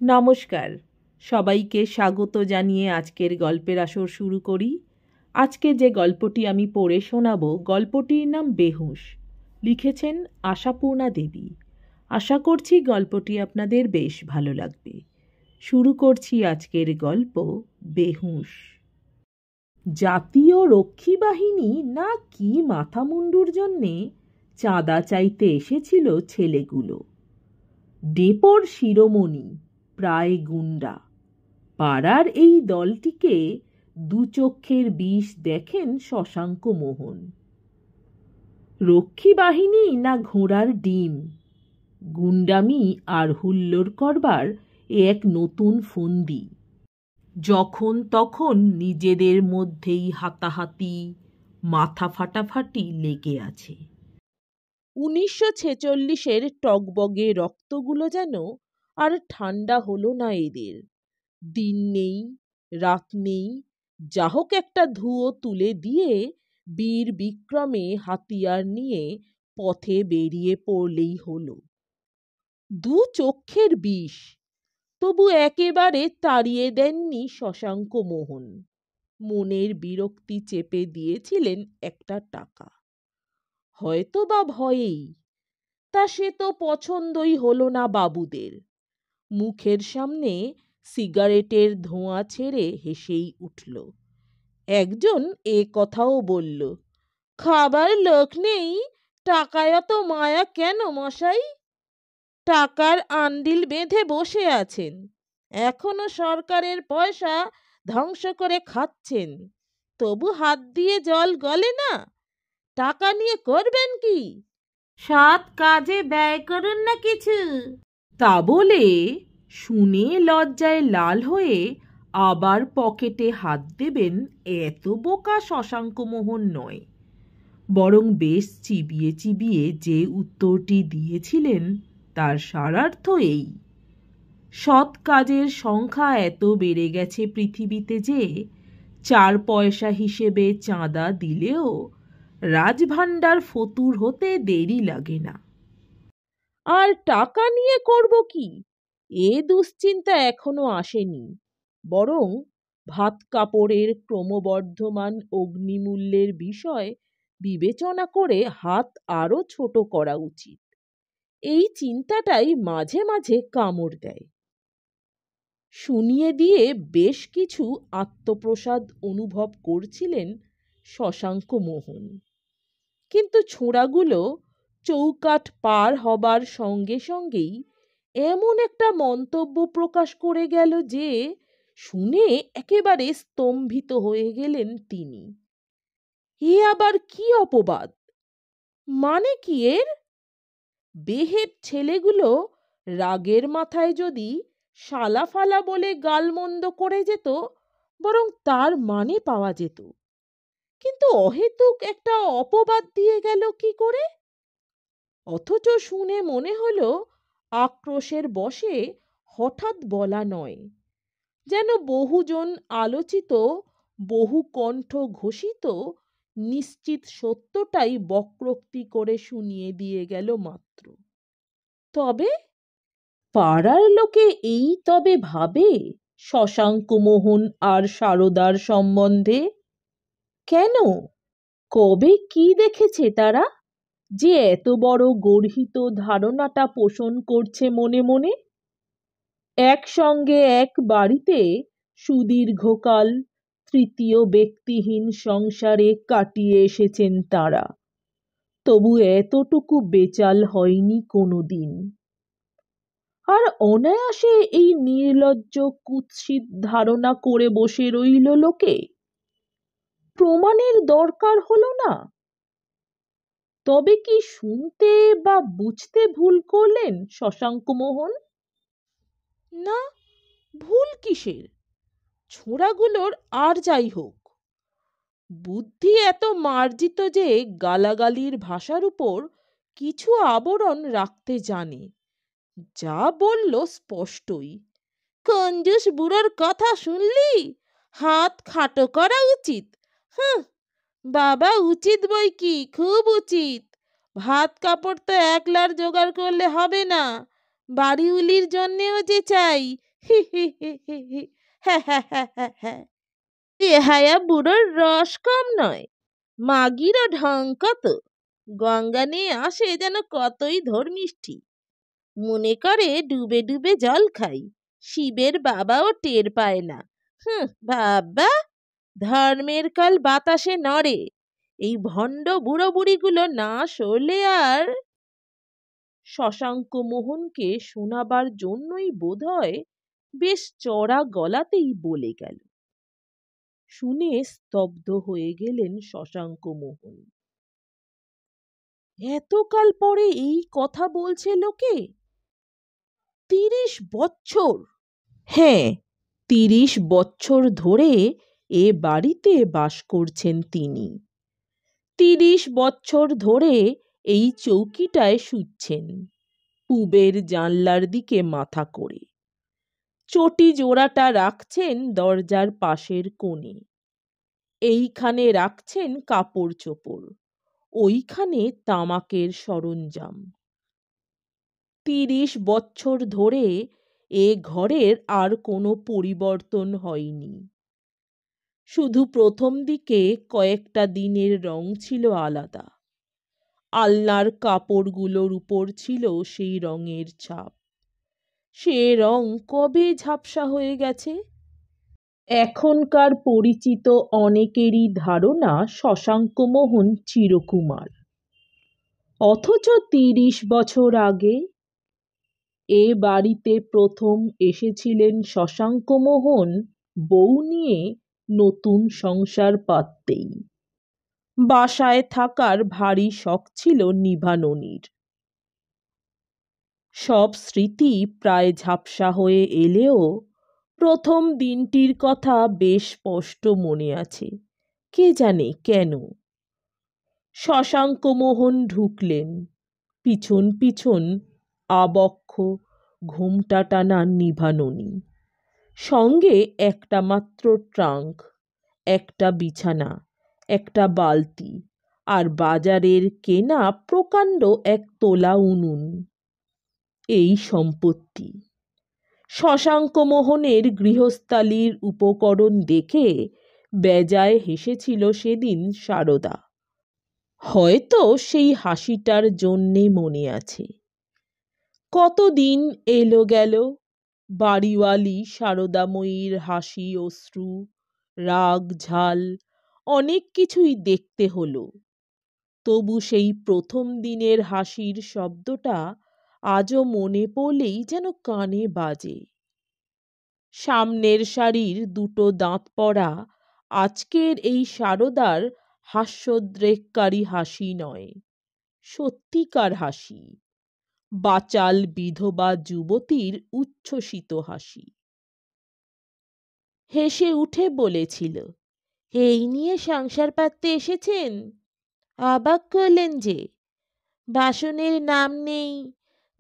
নমস্কার, সবাইকে স্বাগত জানিয়ে আজকের গল্পের আসর শুরু করি। আজকে যে গল্পটি আমি পড়ে শোনাব, গল্পটির নাম বেহুঁশ। লিখেছেন আশাপূর্ণা দেবী। আশা করছি গল্পটি আপনাদের বেশ ভালো লাগবে। শুরু করছি আজকের গল্প বেহুঁশ। জাতীয় রক্ষী বাহিনী না কি মাথামুন্ডুর জন্যে চাঁদা চাইতে এসেছিল ছেলেগুলো। ডেপোর শিরোমণি, প্রায় গুন্ডা। পাড়ার এই দলটিকে দু চক্ষের বিষ দেখেন শশাঙ্ক মোহন। রক্ষী বাহিনী না ঘোড়ার ডিম, গুন্ডামি আর হুল্লোড় করবার এক নতুন ফন্দি। যখন তখন নিজেদের মধ্যেই হাতাহাতি, মাথা ফাটাফাটি লেগে আছে। 1946-এর টগবগে রক্তগুলো যেন আর ঠান্ডা হলো না এদের। দিন নেই, রাত নেই, যা হোক একটা ধুয়ো তুলে দিয়ে বীর বিক্রমে হাতিয়ার নিয়ে পথে বেরিয়ে পড়লেই হলো। দু চক্ষের বিষ, তবু একেবারে তাড়িয়ে দেননি শশাঙ্ক মোহন। মনের বিরক্তি চেপে দিয়েছিলেন একটা টাকা, হয়তো বা ভয়েই। তা সে তো পছন্দই হলো না বাবুদের। মুখের সামনে সিগারেটের ধোঁয়া ছেড়ে হেসেই উঠল। একজন এ কথাও বলল, খাবার লোক নেই, টাকায় তো মায়া কেন মশাই? টাকার আন্ডিল বেঁধে বসে আছেন, এখনো সরকারের পয়সা ধ্বংস করে খাচ্ছেন, তবু হাত দিয়ে জল গলে না। টাকা নিয়ে করবেন কি? সৎ কাজে ব্যয় করুন না কিছু। তা বলে শুনে লজ্জায় লাল হয়ে আবার পকেটে হাত দেবেন এত বোকা শশাঙ্ক মোহন নয়। বরং বেশ চিবিয়ে চিবিয়ে যে উত্তরটি দিয়েছিলেন তার সারার্থ এই, সৎ কাজের সংখ্যা এত বেড়ে গেছে পৃথিবীতে যে 4 পয়সা হিসেবে চাঁদা দিলেও রাজভাণ্ডার ফতুর হতে দেরি লাগে না। আর টাকা নিয়ে করব কি, এ দুশ্চিন্তা এখনো আসেনি। বরং ভাত কাপড়ের ক্রমবর্ধমান অগ্নিমূল্যের বিষয় বিবেচনা করে হাত আরো ছোট করা উচিত, এই চিন্তাটাই মাঝে মাঝে কামড় দেয়। শুনিয়ে দিয়ে বেশ কিছু আত্মপ্রসাদ অনুভব করছিলেন শশাঙ্ক মোহন। কিন্তু ছোঁড়াগুলো চৌকাঠ পার হবার সঙ্গে সঙ্গেই এমন একটা মন্তব্য প্রকাশ করে গেল যে শুনে একেবারে স্তম্ভিত হয়ে গেলেন তিনি। এ আবার কি অপবাদ? মানে কি এর? বেহেট ছেলেগুলো রাগের মাথায় যদি শালা ফালা বলে গালমন্দ করে যেত, বরং তার মানে পাওয়া যেত। কিন্তু অহেতুক একটা অপবাদ দিয়ে গেল কি করে? অথচ শুনে মনে হলো আক্রোশের বশে হঠাৎ বলা নয়, যেন বহুজন আলোচিত, বহু কণ্ঠ ঘোষিত নিশ্চিত সত্যটাই বক্রোক্তি করে শুনিয়ে দিয়ে গেল মাত্র। তবে পাড়ার লোকে এই তবে ভাবে শশাঙ্ক মোহন আর সারদার সম্বন্ধে? কেন? কবে কি দেখেছে তারা যে এত বড় গর্হিত ধারণাটা পোষণ করছে মনে মনে? একসঙ্গে এক বাড়িতে সুদীর্ঘকাল তৃতীয় ব্যক্তিহীন সংসারে কাটিয়ে এসেছেন তারা, তবু এতটুকু বেচাল হয়নি কোনোদিন। আর অনায়াসে এই নির্লজ্জ কুৎসিত ধারণা করে বসে রইল লোকে। প্রমাণের দরকার হলো না। তবে কি শুনতে বা বুঝতে ভুল করলেন শশাঙ্ক মোহন? না, ভুল কিসের? ছোঁড়াগুলোর আর যাই হোক, বুদ্ধি এত মার্জিত যে গালাগালির ভাষার উপর কিছু আবরণ রাখতে জানে। যা বলল স্পষ্টই, কঞ্জুস বুড়োর কথা শুনলি, হাত খাটো করা উচিত। হুঁ, বাবা উচিত বই কি, খুব উচিত। ভাত কাপড় তো একলার জোগাড় করলে হবে না, বাড়িউলির জন্যেও যে চাই, হি হি হি হি হি, হ্যাঁ হ্যাঁ হ্যাঁ হ্যাঁ হ্যাঁ। বেহায়া বুড়োর রস কম নয়, মাগিরও ঢং কত। গঙ্গা নিয়ে আসে যেন কতই ধর্মিষ্ঠি, মনে করে ডুবে ডুবে জল খাই, শিবের বাবাও টের পায় না। হুঁ, বাবা, ধর্মের কাল বাতাসে নড়ে, এই ভণ্ড বুড়ো বুড়িগুলো না সরলে আর। শশাঙ্ক মোহনকে শোনাবার জন্যই বোধহয় বেশ চড়া গলাতেই বলে গেল। শুনে স্তব্ধ হয়ে গেলেন শশাঙ্ক মোহন। এতকাল পরে এই কথা বলছে লোকে? 30 বছর! হ্যাঁ, 30 বছর ধরে এ বাড়িতে বাস করছেন তিনি। 30 বছর ধরে এই চৌকিটায় শুচ্ছেন, পূবের জানলার দিকে মাথা করে। চটি জোড়াটা রাখছেন দরজার পাশের কোণে। এইখানে রাখছেন কাপড় চোপড়, ওইখানে তামাকের সরঞ্জাম। 30 বছর ধরে এ ঘরের আর কোনো পরিবর্তন হয়নি। শুধু প্রথম দিকে কয়েকটা দিনের রং ছিল আলাদা। আলনার কাপড়গুলোর উপর ছিল সেই রঙের ছাপ। সে রং কবে ঝাপসা হয়ে গেছে। এখনকার পরিচিত অনেকেরই ধারণা শশাঙ্ক মোহন চিরকুমার, অথচ 30 বছর আগে এ বাড়িতে প্রথম এসেছিলেন শশাঙ্ক মোহন বউ নিয়ে নতুন সংসার পাততেই। বাসায় থাকার ভারী শখ ছিল নিভাননির। সব স্মৃতি প্রায় ঝাপসা হয়ে এলেও প্রথম দিনটির কথা বেশ স্পষ্ট মনে আছে। কে জানে কেন। শশাঙ্ক মোহন ঢুকলেন, পিছন পিছন আবক্ষ ঘোমটা টানা নিভাননি, সঙ্গে একটা মাত্র ট্রাঙ্ক, একটা বিছানা, একটা বালতি, আর বাজারের কেনা প্রকাণ্ড এক তোলা উনুন। এই সম্পত্তি। শশাঙ্ক মোহনের গৃহস্থালির উপকরণ দেখে বেজায় হেসেছিল সেদিন সারদা। হয়তো সেই হাসিটার জন্যে মনে আছে। কতদিন এলো গেল, বাড়িওয়ালি সারদাময়ীর হাসি, অশ্রু, রাগ, ঝাল অনেক কিছুই দেখতে হলো। তবু সেই প্রথম দিনের হাসির শব্দটা আজও মনে পড়লেই যেন কানে বাজে। সামনের সারির দুটো দাঁত পড়া আজকের এই সারদার হাস্যোদ্রেককারী হাসি নয়, সত্যিকার হাসি, বাচাল বিধবা যুবতীর উচ্ছ্বসিত হাসি। হেসে উঠে বলেছিল, এই নিয়ে সংসার পাততে এসেছেন? অবাক করলেন যে, বাসনের নাম নেই,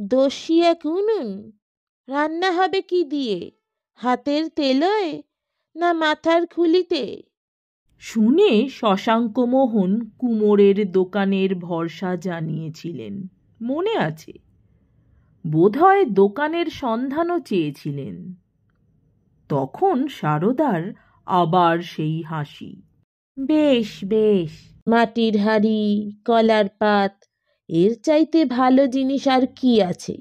দস্যি এক উনুন, রান্না হবে কি দিয়ে, হাতের তেলোয় না মাথার খুলিতে? শুনে শশাঙ্ক মোহন কুমোরের দোকানের ভরসা জানিয়েছিলেন, মনে আছে। বোধহয় দোকানের সন্ধানও চেয়েছিলেন। তখন সারদার আবার সেই হাসি। বেশ বেশ, মাটির হাঁড়ি, কলার পাত, এর চাইতে ভালো জিনিস আর কি আছে?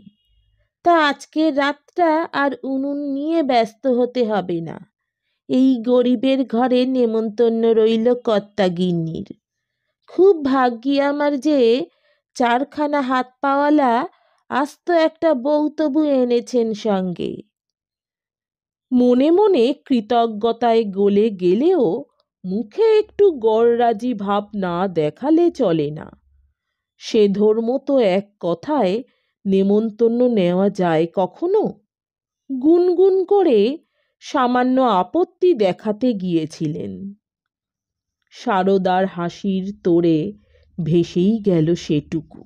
তা আজকের রাতটা আর উনুন নিয়ে ব্যস্ত হতে হবে না। এই গরিবের ঘরে নেমন্তন্ন রইল কর্তা গিন্নির। খুব ভাগ্যি আমার যে চারখানা হাত পাওয়ালা আস্ত একটা বউ তবু এনেছেন সঙ্গে। মনে মনে কৃতজ্ঞতায় গলে গেলেও মুখে একটু গড়রাজি ভাব না দেখালে চলে না। সেধর মতো এক কথায় নেমন্তন্ন নেওয়া যায় কখনো? গুনগুন করে সামান্য আপত্তি দেখাতে গিয়েছিলেন। সারদার হাসির তোড়ে ভেসেই গেল সেটুকু।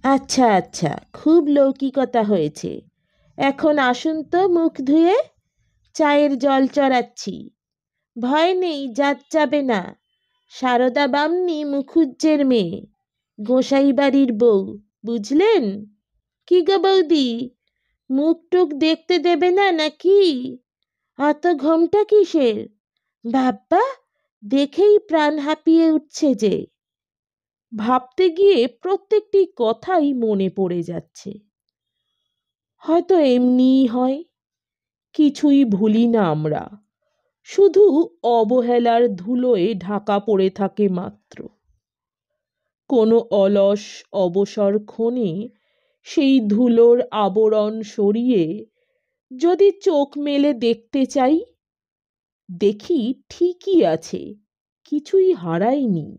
আচ্ছা আচ্ছা, খুব লৌকিকতা হয়েছে। এখন আসুন তো মুখ ধুয়ে, চায়ের জল চড়াচ্ছি। ভয় নেই, জাত যাবে না। সারদা বামনি মুখুজ্জের মেয়ে, গোসাই বাড়ির বউ, বুঝলেন? কি গো বৌদি, মুখ টুক দেখতে দেবে না নাকি? অত ঘোমটা কিসের? বাবা, দেখেই প্রাণ হাঁপিয়ে উঠছে যে। ভাবতে গিয়ে প্রত্যেকটি কথাই মনে পড়ে যাচ্ছে। হয়তো এমনিই হয়, কিছুই ভুলি না আমরা, শুধু অবহেলার ধুলোয় ঢাকা পড়ে থাকে মাত্র। কোনো অলস অবসর ক্ষণে সেই ধুলোর আবরণ সরিয়ে যদি চোখ মেলে দেখতে চাই, দেখি ঠিকই আছে, কিছুই হারাইনি।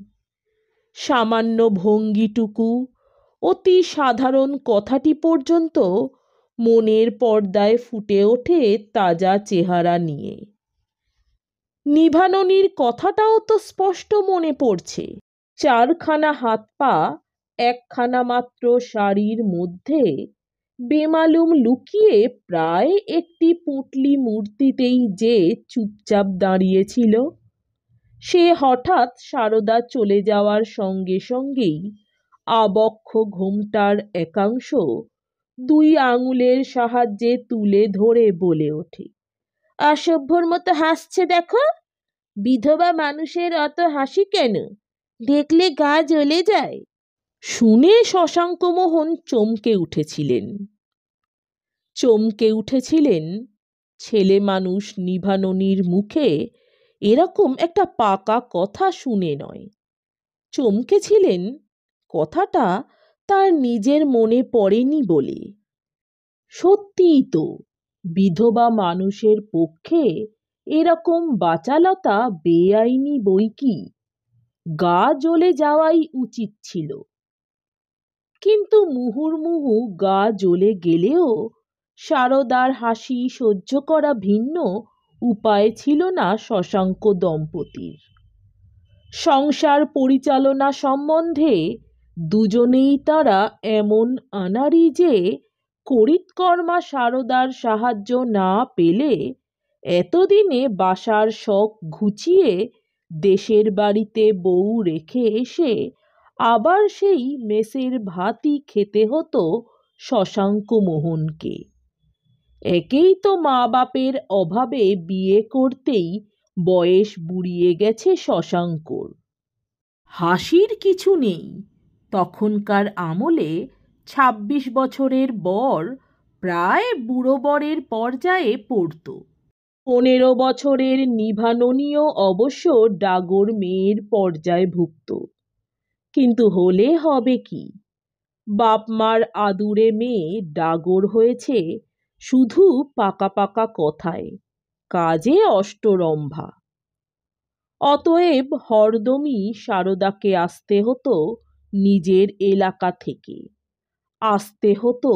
সামান্য ভঙ্গিটুকু, অতি সাধারণ কথাটি পর্যন্ত মনের পর্দায় ফুটে ওঠে তাজা চেহারা নিয়ে। নিভাননির কথাটাও তো স্পষ্ট মনে পড়ছে। চারখানা হাত পা একখানা মাত্র শাড়ির মধ্যে বেমালুম লুকিয়ে প্রায় একটি পুঁটলি মূর্তিতেই যে চুপচাপ দাঁড়িয়েছিল, সে হঠাৎ সারদা চলে যাওয়ার সঙ্গে সঙ্গেই আবক্ষ ঘোমটার একাংশ দুই আঙুলের সাহায্যে তুলে ধরে বলে ওঠে, অসভ্যর মতো হাসছে দেখো। বিধবা মানুষের অত হাসি কেন? দেখলে গা জ্বলে যায়। শুনে শশাঙ্ক মোহন চমকে উঠেছিলেন। ছেলে মানুষ নিভাননির মুখে এরকম একটা পাকা কথা শুনে নয়, চমকেছিলেন কথাটা তার নিজের মনে পড়েনি বলে। সত্যিই তো, বিধবা মানুষের পক্ষে এরকম বাচালতা বেআইনি বই কি, গা জ্বলে যাওয়াই উচিত ছিল। কিন্তু মুহুর্মুহু গা জ্বলে গেলেও সারদার হাসি সহ্য করা ভিন্ন উপায় ছিল না শশাঙ্ক দম্পতির। সংসার পরিচালনা সম্বন্ধে দুজনেই তারা এমন আনাড়ি যে করিতকর্মা সারদার সাহায্য না পেলে এতদিনে বাসার শখ ঘুচিয়ে দেশের বাড়িতে বউ রেখে এসে আবার সেই মেসের ভাতই খেতে হতো শশাঙ্ক মোহনকে। একেই তো মা বাপের অভাবে বিয়ে করতেই বয়স বুড়িয়ে গেছে শশাঙ্কর। হাসির কিছু নেই, তখনকার আমলে ২৬ বছরের বর প্রায় বুড়ো বরের পর্যায়ে পড়ত। ১৫ বছরের নিভাননীও অবশ্য ডাগর মেয়ের পর্যায়ভুক্ত। কিন্তু হলে হবে কি, বাপ মার আদুরে মেয়ে ডাগর হয়েছে শুধু পাকা পাকা কথায়, কাজে অষ্টরম্ভা। অতএব হরদমই সারদাকে আসতে হতো নিজের এলাকা থেকে, আসতে হতো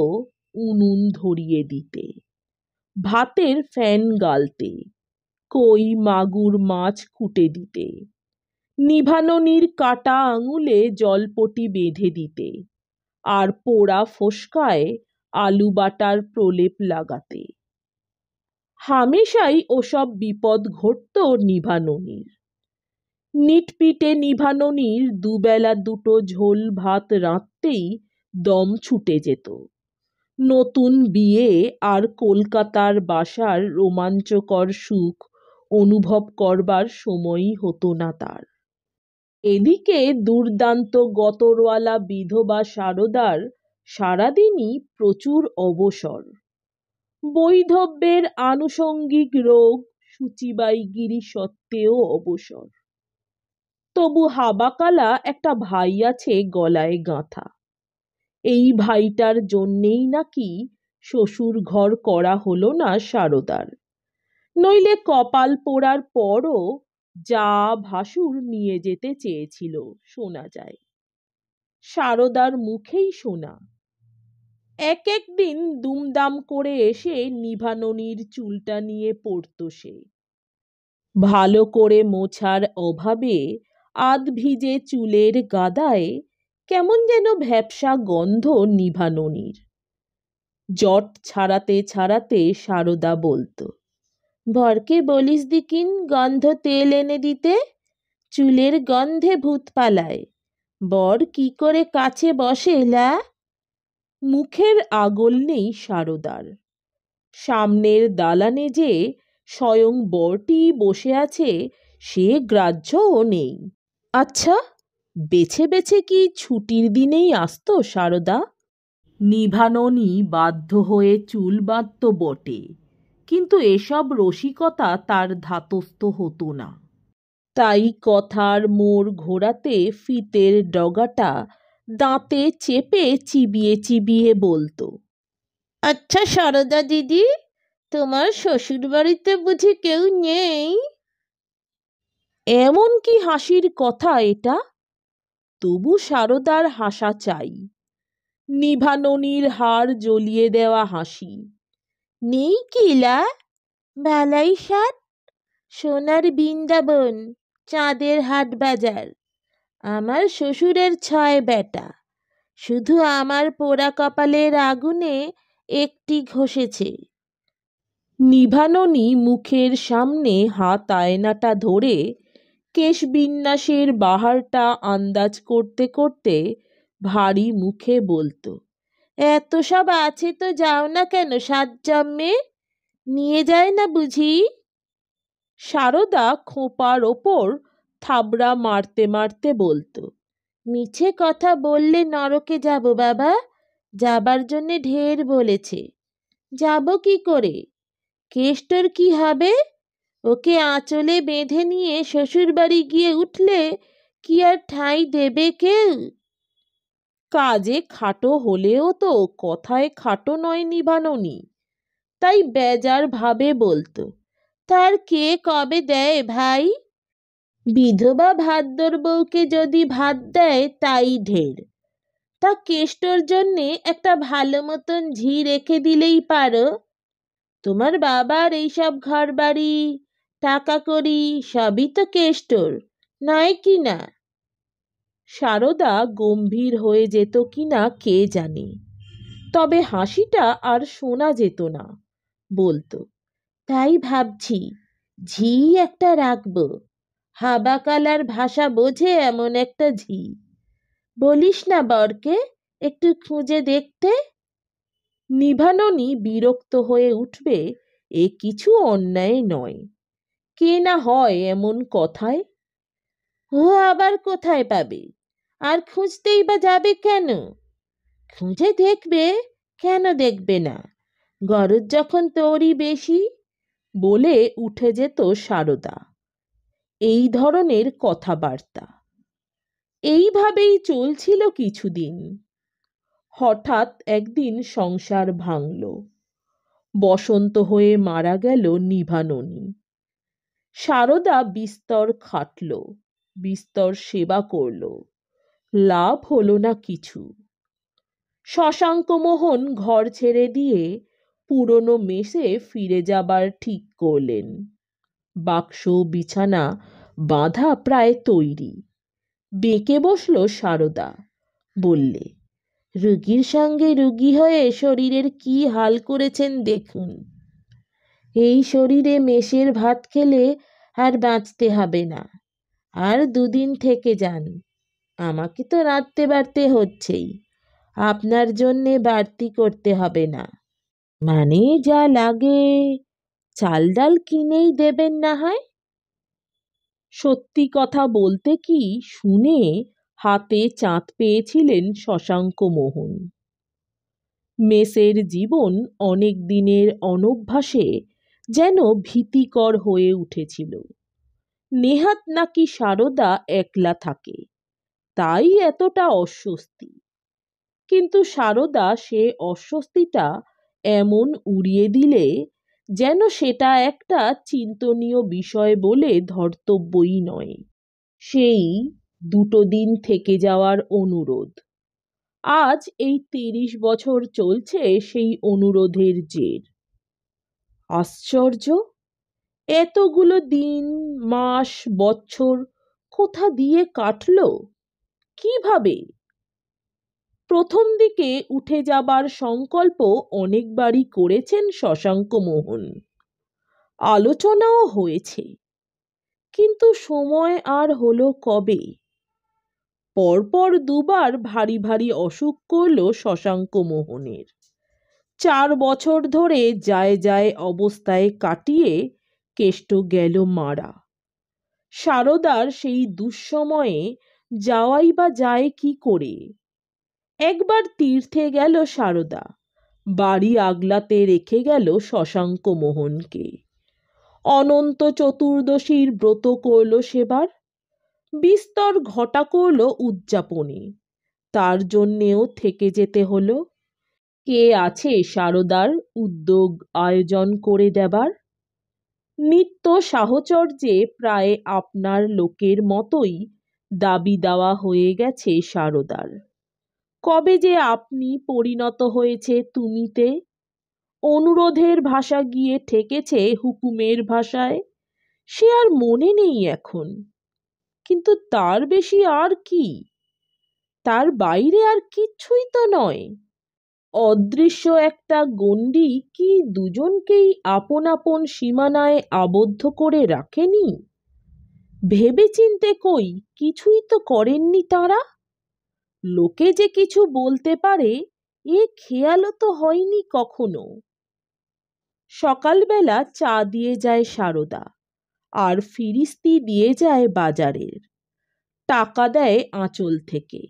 উনুন ধরিয়ে দিতে, ভাতের ফ্যান গালতে, কই মাগুর মাছ কুটে দিতে, নিভাননির কাটা আঙুলে জলপটি বেঁধে দিতে, আর পোড়া ফোসকায় আলু বাটার প্রলেপ লাগাতে। হামেশাই ওসব বিপদ ঘটত নিভাননির। নিটপিটে নিভাননির দুবেলা দুটো ঝোল ভাত রাঁধতেই দম ছুটে যেত। নতুন বিয়ে আর কলকাতার বাসার রোমাঞ্চকর সুখ অনুভব করবার সময়ই হতো না তার। এদিকে দুর্দান্ত গতরওয়ালা বিধবা সারদার সারাদিনই প্রচুর অবসর। বৈধব্যের আনুষঙ্গিক রোগ সূচিবাইগিরি সত্ত্বেও অবসর। তবু হাবাকালা একটা ভাই আছে গলায় গাঁথা। এই ভাইটার জন্যেই নাকি শ্বশুর ঘর করা হলো না সারদার, নইলে কপাল পোড়ার পরও যা ভাসুর নিয়ে যেতে চেয়েছিল শোনা যায়। সারদার মুখেই শোনা। এক একদিন দুমদাম করে এসে নিভাননির চুলটা নিয়ে পড়ত সে। ভালো করে মোছার অভাবে আধ ভিজে চুলের গাদায় কেমন যেন ভ্যাপসা গন্ধ নিভাননির। জট ছাড়াতে ছাড়াতে সারদা বলতো, বরকে বলিস দিকিন গন্ধ তেল এনে দিতে, চুলের গন্ধে ভূত পালায়। বর কি করে কাছে বসে লা? মুখের আগল নেই সারদার, সামনের দালানে যে স্বয়ং বরটি বসে আছে সে গ্রাহ্যও নেই। আচ্ছা, বেছে বেছে কি ছুটির দিনেই আসতো সারদা? নিভাননি বাধ্য হয়ে চুল বাঁধত বটে, কিন্তু এসব রসিকতা তার ধাতস্থ হতো না। তাই কথার মোড় ঘোরাতে ফিতের ডগাটা দাঁতে চেপে চিবিয়ে চিবিয়ে বলতো, আচ্ছা সারদা দিদি, তোমার শ্বশুর বাড়িতে বুঝি কেউ নেই? এমন কি হাসির কথা এটা? তবু সারদার হাসা চাই, নিভাননির হাড় জ্বলিয়ে দেওয়া হাসি। নেই কিলা? ভালাই সাত, সোনার বৃন্দাবন, চাঁদের হাট বাজার। আমার শ্বশুরের 6 বেটা, শুধু আমার পোড়া কপালের আগুনে একটি ঘষেছে। নিভাননি মুখের সামনে হাত আয়নাটা ধরে কেশবিন্যাসের বাহারটা আন্দাজ করতে করতে ভারী মুখে বলতো, এত সব আছে তো যাও না কেন সাত জন্মে? নিয়ে যায় না বুঝি? সারদা খোঁপার ওপর থাবড়া মারতে মারতে বলতো, মিছে কথা বললে নরকে যাব বাবা, যাবার জন্যে ঢের বলেছে। যাব কি করে? কেষ্টর কি হবে? ওকে আঁচলে বেঁধে নিয়ে শ্বশুর বাড়ি গিয়ে উঠলে কি আর ঠাঁই দেবে কেউ? কাজে খাটো হলেও তো কথায় খাটো নয় নিভাননি, তাই বেজার ভাবে বলতো, তার কে কবে দেয় ভাই? বিধবা ভাদ্যর বউকে যদি ভাত দেয় তাই ঢের। তা কেষ্টর জন্যে একটা ভালো মতন ঝি রেখে দিলেই পারো। তোমার বাবার এইসব ঘর বাড়ি, টাকা কড়ি সবই তো কেষ্টর, নয় কি না? সারদা গম্ভীর হয়ে যেত কিনা কে জানে, তবে হাসিটা আর শোনা যেত না। বলতো, তাই ভাবছি ঝি একটা রাখবো, হাবাকালার ভাষা বোঝে এমন একটা ঝি। বলিস না বরকে একটু খুঁজে দেখতে? নিভাননি বিরক্ত হয়ে উঠবে এ কিছু অন্যায় নয়, কে না হয় এমন কথায়। ও আবার কোথায় পাবে? আর খুঁজতেই বা যাবে কেন? খুঁজে দেখবে, কেন দেখবে না? গরজ যখন তোরই বেশি। বলে উঠে যেত সারদা। এই ধরনের কথাবার্তা এইভাবেই চলছিল কিছুদিন। হঠাৎ একদিন সংসার ভাঙল। বসন্ত হয়ে মারা গেল নিভাননি। সারদা বিস্তর খাটল, বিস্তর সেবা করল, লাভ হলো না কিছু। শশাঙ্ক মোহন ঘর ছেড়ে দিয়ে পুরনো মেসে ফিরে যাবার ঠিক করলেন। বাক্স বিছানা বাঁধা প্রায় তৈরি। বেঁকে বসল সারদা, বললে, রুগীর সঙ্গে রুগী হয়ে শরীরের কি হাল করেছেন দেখুন। এই শরীরে মেষের ভাত খেলে আর বাঁচতে হবে না, আর 2 দিন থেকে যান। আমাকে তো রাঁধতে বাড়তে হচ্ছেই, আপনার জন্যে বাড়তি করতে হবে না। মানে যা লাগে চাল ডাল কিনেই দেবেন না হয়। সত্যি কথা বলতে কি, শুনে হাতে চাঁদ পেয়েছিলেন শশাঙ্ক মোহন। মেসের জীবন অনেক দিনের অনভ্যাসে যেন ভীতিকর হয়ে উঠেছিল। নেহাত নাকি সারদা একলা থাকে, তাই এতটা অস্বস্তি। কিন্তু সারদা সে অস্বস্তিটা এমন উড়িয়ে দিলে যেন সেটা একটা চিন্তনীয় বিষয় বলে ধর্তব্যই নয়। সেই 2 দিন থেকে যাওয়ার অনুরোধ। আজ এই 30 বছর চলছে সেই অনুরোধের জের। আশ্চর্য, এতগুলো দিন, মাস, বছর কোথা দিয়ে কাটলো, কিভাবে? প্রথম দিকে উঠে যাবার সংকল্প অনেকবারই করেছেন শশাঙ্ক মোহন, আলোচনাও হয়েছে, কিন্তু সময় আর হলো কবে? পরপর 2 বার ভারী ভারী অসুখ করল শশাঙ্ক মোহনের। 4 বছর ধরে যায় যায় অবস্থায় কাটিয়ে কেষ্ট গেল মারা। সারদার সেই দুঃসময়ে যাওয়াই বা যায় কি করে? একবার তীর্থে গেল সারদা, বাড়ি আগলাতে রেখে গেল শশাঙ্ক মোহনকে। অনন্ত চতুর্দশীর ব্রত করল সেবার, বিস্তর ঘটা করল উদযাপনে। তার জন্যেও থেকে যেতে হলো। কে আছে সারদার উদ্যোগ আয়োজন করে দেবার? নিত্য সাহচর্যে প্রায় আপনার লোকের মতোই দাবি দেওয়া হয়ে গেছে সারদার। কবে যে আপনি পরিণত হয়েছে তুমিতে, অনুরোধের ভাষা গিয়ে ঠেকেছে হুকুমের ভাষায়, সে আর মনে নেই এখন। কিন্তু তার বেশি আর কি? তার বাইরে আর কিচ্ছুই তো নয়। অদৃশ্য একটা গণ্ডি কি দুজনকেই আপন আপন সীমানায় আবদ্ধ করে রাখেনি? ভেবেচিন্তে কই কিছুই তো করেননি তাঁরা। লোকে যে কিছু বলতে পারে এ খেয়ালও তো হয়নি কখনো। সকালবেলা চা দিয়ে যায় সারদা, আর ফিরিস্তি দিয়ে যায় বাজারের। টাকা দেয় আঁচল থেকে।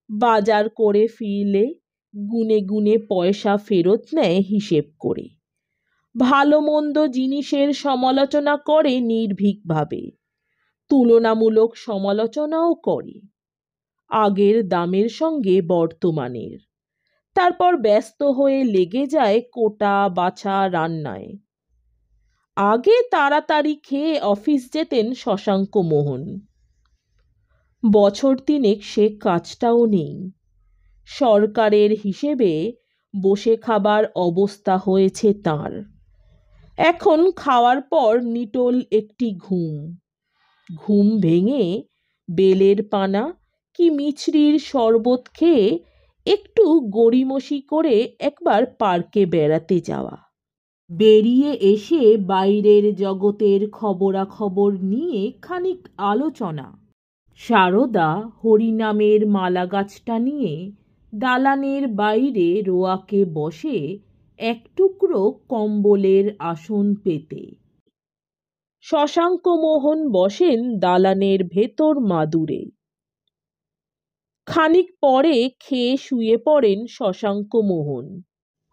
বাজার করে ফিরলে গুনে গুনে পয়সা ফেরত নেয় হিসেব করে। ভালো মন্দ জিনিসের সমালোচনা করে নির্ভীকভাবে, তুলনামূলক সমালোচনাও করে আগের দামের সঙ্গে বর্তমানের। তারপর ব্যস্ত হয়ে লেগে যায় কোটা বাছা রান্নায়। আগে তাড়াতাড়ি খেয়ে অফিস যেতেন শশাঙ্ক মোহন। বছর তিনেক সে কাজটাও নেই। সরকারের হিসেবে বসে খাবার অবস্থা হয়েছে তাঁর। এখন খাওয়ার পর নিটোল একটি ঘুম। ঘুম ভেঙে বেলের পানা কি মিছরির শরবত খেয়ে একটু গড়িমসি করে একবার পার্কে বেড়াতে যাওয়া। বেরিয়ে এসে বাইরের জগতের খবরাখবর নিয়ে খানিক আলোচনা। সারদা হরিনামের মালা গাছটা নিয়ে দালানের বাইরে রোয়াকে বসে এক টুকরো কম্বলের আসন পেতে। শশাঙ্ক মোহন বসেন দালানের ভেতর মাদুরে। খানিক পরে খেয়ে শুয়ে পড়েন শশাঙ্ক মোহন।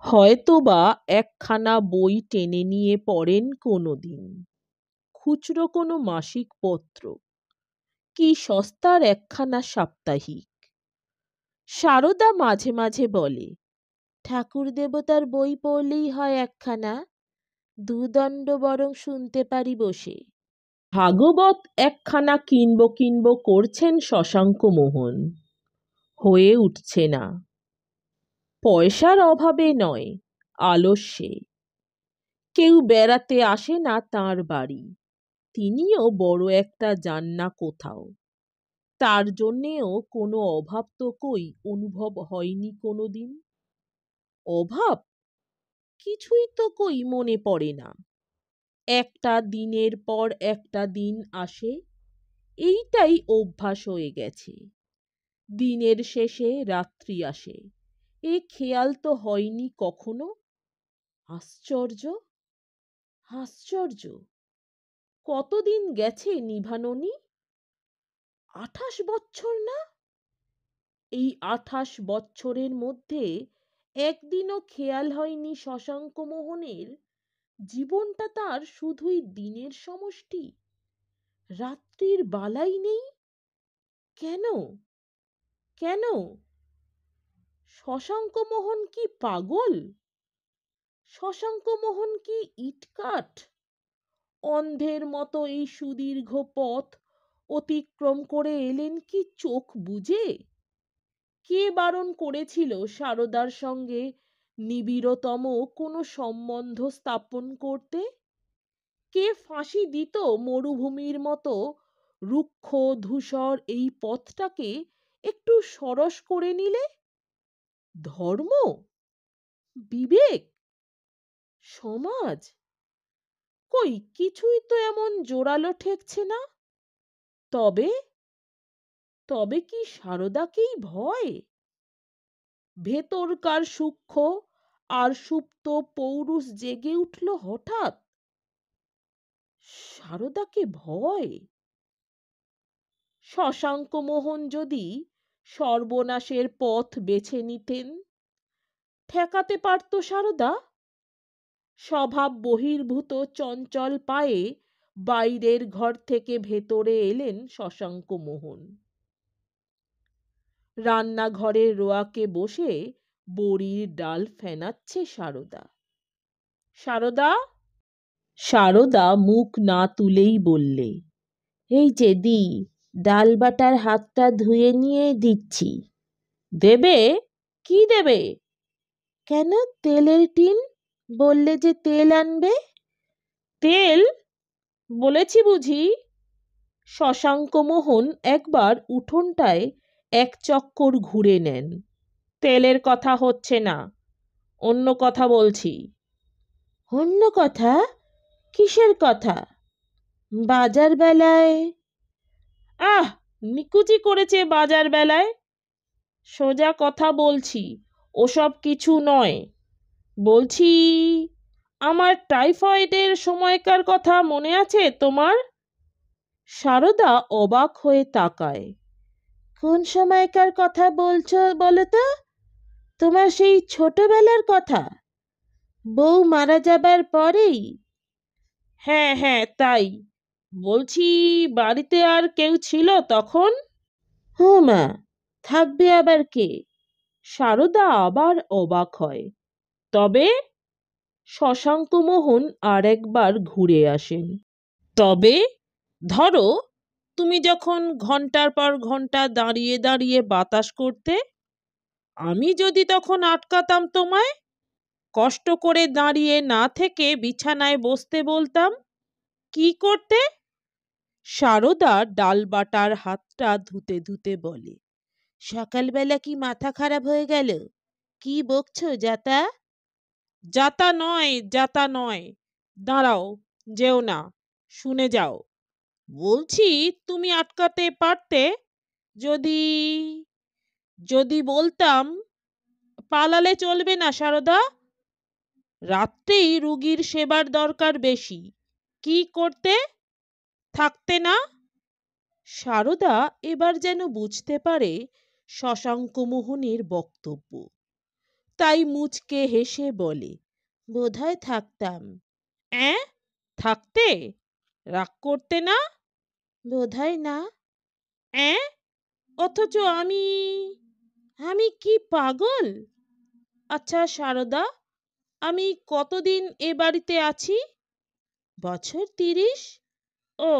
হয়তোবা একখানা বই টেনে নিয়ে পড়েন কোনোদিন, খুচরো কোনো মাসিক পত্র, কি সস্তার একখানা সাপ্তাহিক। সারদা মাঝে মাঝে বলে, ঠাকুর দেবতার বই পড়লেই হয় একখানা, দুদণ্ড বরং শুনতে পারি বসে। ভাগবত একখানা কিনব কিনব করছেন শশাঙ্ক মোহন, হয়ে উঠছে না। পয়সার অভাবে নয়, আলস্যে। কেউ বেড়াতে আসে না তাঁর বাড়ি, তিনিও বড় একটা যান না কোথাও। তার জন্যেও কোনো অভাব তো কই অনুভব হয়নি কোনোদিন। অভাব কিছুই তো কই মনে পড়ে না। একটা দিনের পর একটা দিন আসে, এইটাই অভ্যাস হয়ে গেছে। দিনের শেষে রাত্রি আসে, এ খেয়াল তো হয়নি কখনো। আশ্চর্য, আশ্চর্য! কতদিন গেছে নিভানোনি? 28 বৎসর না? এই 28 বৎসরের মধ্যে একদিনও খেয়াল হয়নি শশাঙ্ক মোহনের জীবনটা তার শুধুই দিনের সমষ্টি, রাত্রির বালাই নেই। কেন? কেন? শশাঙ্ক মোহন কি পাগল? শশাঙ্ক মোহন কি ইটকাঠ? অন্ধের মতো এই সুদীর্ঘ পথ অতিক্রম করে এলেন কি চোখ বুজে? কে বারণ করেছিল সারদার সঙ্গে নিবিড়তম কোনো সম্বন্ধ স্থাপন করতে? কে ফাঁসি দিত মরুভূমির মতো রুক্ষ ধূসর এই পথটাকে একটু সরস করে নিলে? ধর্ম, বিবেক, সমাজ, কই কিছুই তো এমন জোরালো ঠেকছে না। তবে তবে কি সারদাকেই ভয়? ভেতরকার সূক্ষ্ম আর সুপ্ত পৌরুষ জেগে উঠল হঠাৎ। সারদাকে ভয়। শশাঙ্ক মোহন যদি সর্বনাশের পথ বেছে নিতেন, ঠেকাতে পারত সারদা? স্বভাব বহির্ভূত চঞ্চল পায়ে বাইরের ঘর থেকে ভেতরে এলেন শশাঙ্ক মোহন। রান্নাঘরের রোয়াকে বসে বড়ির ডাল ফেনাচ্ছে সারদা। সারদা? সারদা মুখ না তুলেই বললে, এই যে দি, ডাল বাটার হাতটা ধুয়ে নিয়ে দিচ্ছি। দেবে? কি দেবে? কেন, তেলের টিন, বললে যে তেল আনবে। তেল বলেছি বুঝি? শশাঙ্ক মোহন একবার উঠোনটায় এক চক্কর ঘুরে নেন। তেলের কথা হচ্ছে না, অন্য কথা বলছি। অন্য কথা? কিসের কথা? বাজার বেলায়। আহ, নিকুচি করেছে বাজার বেলায়। সোজা কথা বলছি, ওসব কিছু নয়। বলছি, আমার টাইফয়েডের সময়কার কথা মনে আছে তোমার? সারদা অবাক হয়ে তাকায়। কোন সময়কার কথা বলছো বলো তো? তোমার সেই ছোটবেলার কথা, বউ মারা যাবার পরেই? হ্যাঁ হ্যাঁ, তাই। বলছি, বাড়িতে আর কেউ ছিল তখন? ও মা, থাকবে আবার কে? সারদা আবার অবাক হয়। তবে? শশাঙ্ক মোহন আর একবার ঘুরে আসেন। তবে ধরো, তুমি যখন ঘন্টার পর ঘন্টা দাঁড়িয়ে দাঁড়িয়ে বাতাস করতে, আমি যদি তখন আটকাতাম তোমায়, কষ্ট করে দাঁড়িয়ে না থেকে বিছানায় বসতে বলতাম, কি করতে? সারদা ডাল বাটার হাতটা ধুতে ধুতে বলে, সকালবেলা কি মাথা খারাপ হয়ে গেল? কি বকছো যাতা? যাতা নয়, যাতা নয়। দাঁড়াও, যেও না, শুনে যাও। বলছি, তুমি আটকাতে পারতে যদি, যদি বলতাম পালালে চলবে না সারদা, রাত্রেই রুগীর সেবার দরকার বেশি। কি করতে? থাকতে না? সারদা এবার যেন বুঝতে পারে শশাঙ্ক মোহনের বক্তব্য, তাই মুচকে হেসে বলে, বোধহয় থাকতাম। অ্যাঁ, থাকতে? রাগ করতে না? বোধহয় না। অ্যাঁ, অথচ আমি, আমি কি পাগল? আচ্ছা সারদা, আমি কতদিন এ বাড়িতে আছি? বছর 30। ও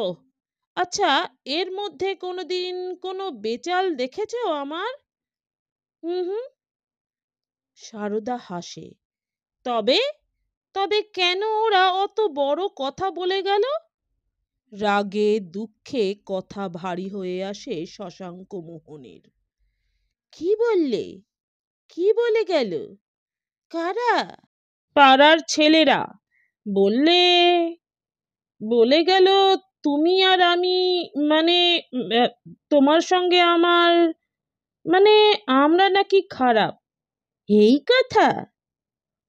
আচ্ছা, এর মধ্যে কোনোদিন কোনো বেচাল দেখেছো আমার? হুম হুম। সারদা হাসে। তবে, তবে কেন ওরা অত বড় কথা বলে গেল? রাগে দুঃখে কথা ভারী হয়ে আসে শশাঙ্ক মোহনের। কি বললে? কি বলে গেল? কারা? পাড়ার ছেলেরা। বললে, বলে গেল তুমি আর আমি, মানে তোমার সঙ্গে আমার, মানে আমরা নাকি খারাপ। এই কথা?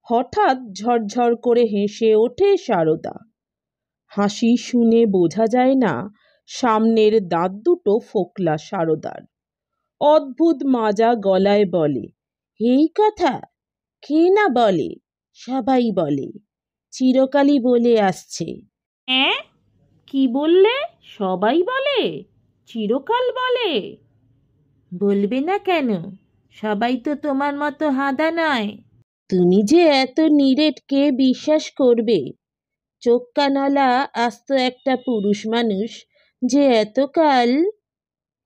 হঠাৎ ঝরঝর করে হেসে ওঠে সারদা। হাসি শুনে বোঝা যায় না সামনের দাঁত দুটো ফোকলা সারদার। অদ্ভুত মাজা গলায় বলে, এই কথা? কে না বলে? সবাই বলে, চিরকালই বলে আসছে। অ্যাঁ, কি বললে? সবাই বলে? চিরকাল বলে? বলবে না কেন? সবাই তো তোমার মতো হাঁদা নয়। তুমি যে এত নিরেট, কে বিশ্বাস করবে? চোখ কানলা আস্ত একটা পুরুষ মানুষ যে এতকাল।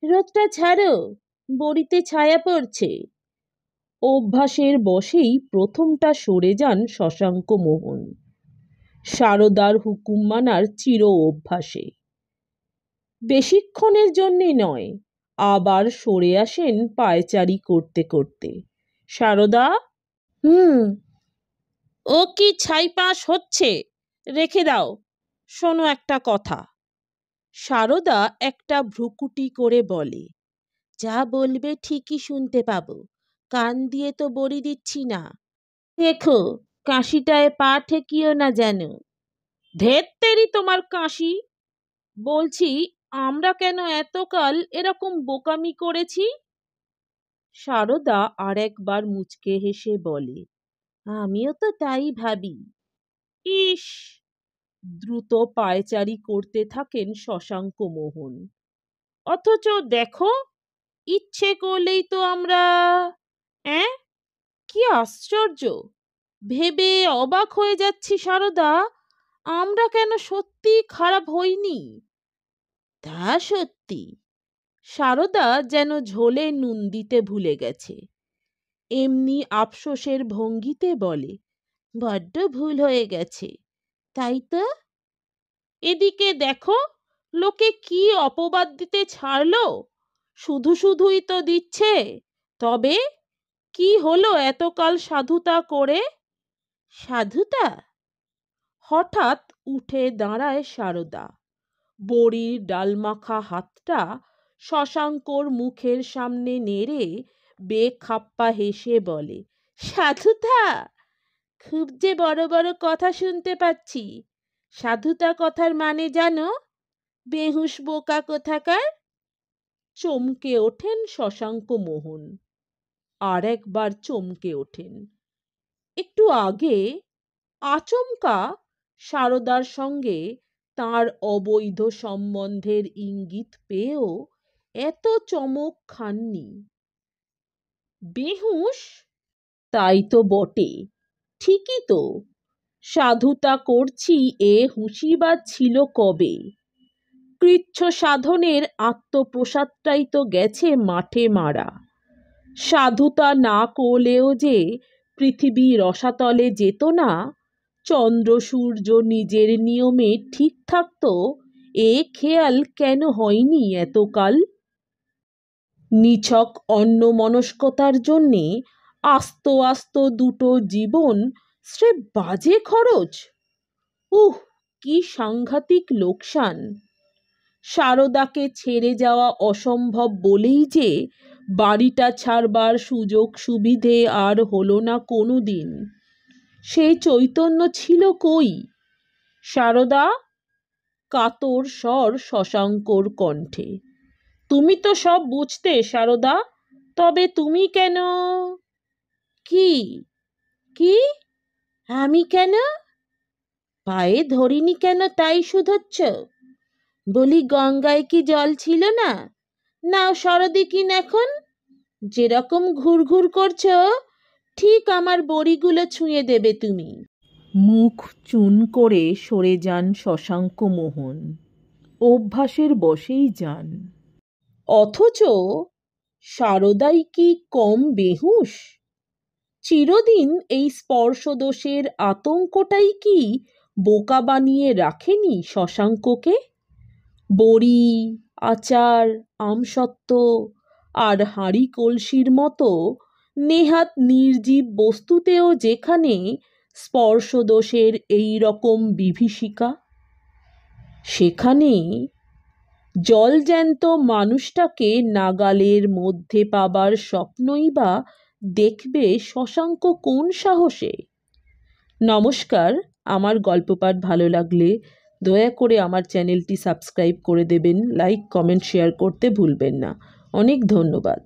রোদটা ছাড়ো, বড়িতে ছায়া পড়ছে। অভ্যাসের বশেই প্রথমটা সরে যান শশাঙ্ক মোহন, সারদার হুকুম মানার চির অভ্যাসে। বেশিক্ষণের জন্যে নয়, আবার সরে আসেন পায়চারি করতে করতে। সারদা? হুম। ও কি ছাইপাঁশ হচ্ছে? রেখে দাও, শোনো একটা কথা। সারদা একটা ভ্রুকুটি করে বলে, যা বলবে ঠিকই শুনতে পাবো, কান দিয়ে তো বড়ি দিচ্ছি না। দেখো কাশিটায় পা ঠেকিও না যেন। ধেত্তেরি তোমার কাশি! বলছি, আমরা কেন এতকাল এরকম বোকামি করেছি? সারদা আর একবার মুচকে হেসে বলে, আমিও তো তাই ভাবি। ইস! দ্রুত পায়চারি করতে থাকেন শশাঙ্ক মোহন। অথচ দেখো, ইচ্ছে করলেই তো আমরা... অ্যাঁ, কি আশ্চর্য! ভেবে অবাক হয়ে যাচ্ছি সারদা, আমরা কেন সত্যি খারাপ হইনি। তা সত্যি। সারদা যেন ঝোলে নুন দিতে ভুলে গেছে। এমনি আফসোসের ভঙ্গিতে বলে, বড্ড ভুল হয়ে গেছে, তাই তো। এদিকে দেখো, লোকে কি অপবাদ দিতে ছাড়লো। শুধু শুধুই তো দিচ্ছে। তবে কি হলো এতকাল সাধুতা করে? সাধুতা? হঠাৎ উঠে দাঁড়ায় সারদা। বড়ির ডালমাখা হাতটা শশাঙ্কর মুখের সামনে নেড়ে বেখাপ্পা হেসে বলে, সাধুতা? খুব যে বড় বড় কথা শুনতে পাচ্ছি। সাধুতা কথার মানে জানো? বেহুশ বোকা কোথাকার! চমকে ওঠেন শশাঙ্ক মোহন। আর একবার চমকে ওঠেন। একটু আগে আচমকা সারদার সঙ্গে তার অবৈধ সম্বন্ধের ইঙ্গিত পেয়েও এত চমক খাননি। বেহুশ? তাই তো বটে। ঠিকই তো। সাধুতা করছি এ হুঁশিবাদ ছিল কবে? কৃচ্ছ সাধনের আত্মপ্রসাদটাই তো গেছে মাঠে মারা। সাধুতা না করলেও যে পৃথিবী রসাতলে যেত না, চন্দ্র সূর্য নিজের নিয়মে ঠিক থাকত, এ খেয়াল কেন হয়নি এতকাল? নিছক অন্যমনস্কতার জন্যে আস্ত আস্ত দুটো জীবন স্রেফ বাজে খরচ! উহ, কি সাংঘাতিক লোকসান! সারদাকে ছেড়ে যাওয়া অসম্ভব বলেই যে বাড়িটা ছাড়বার সুযোগ সুবিধে আর হলো না কোনো দিন। সেই চৈতন্য ছিল কই? সারদা! কাতর স্বর শশাঙ্কর কণ্ঠে। তুমি তো সব বুঝতে সারদা, তবে তুমি কেন? কি? কি? আমি কেন? পায়ে ধরিনি কেন তাই শুধোচ্ছ? বলি, গঙ্গায় কি জল ছিল না? নাও সরদিকিন এখন। যেরকম ঘুরঘুর করছো, ঠিক আমার বড়িগুলো ছুঁয়ে দেবে তুমি। মুখ চুন করে সরে যান শশাঙ্ক মোহন। অভ্যাসের বশেই যান। অথচ সারদাই কি কম বেহুশ? চিরদিন এই স্পর্শদোষের আতঙ্কটাই কি বোকা বানিয়ে রাখেনি শশাঙ্ককে? বড়ি, আচার, আমসত্ত্ব আর হাঁড়ি কলসির মতো নেহাত নির্জীব বস্তুতেও যেখানে স্পর্শদোষের এই রকম বিভীষিকা, সেখানে জলজ্যান্ত মানুষটাকে নাগালের মধ্যে পাবার স্বপ্নই বা দেখবে শশাঙ্ক কোন সাহসে? নমস্কার। আমার গল্প পাঠ ভালো লাগলে দয়া করে আমার চ্যানেলটি সাবস্ক্রাইব করে দেবেন, লাইক কমেন্ট শেয়ার করতে ভুলবেন না। অনেক ধন্যবাদ।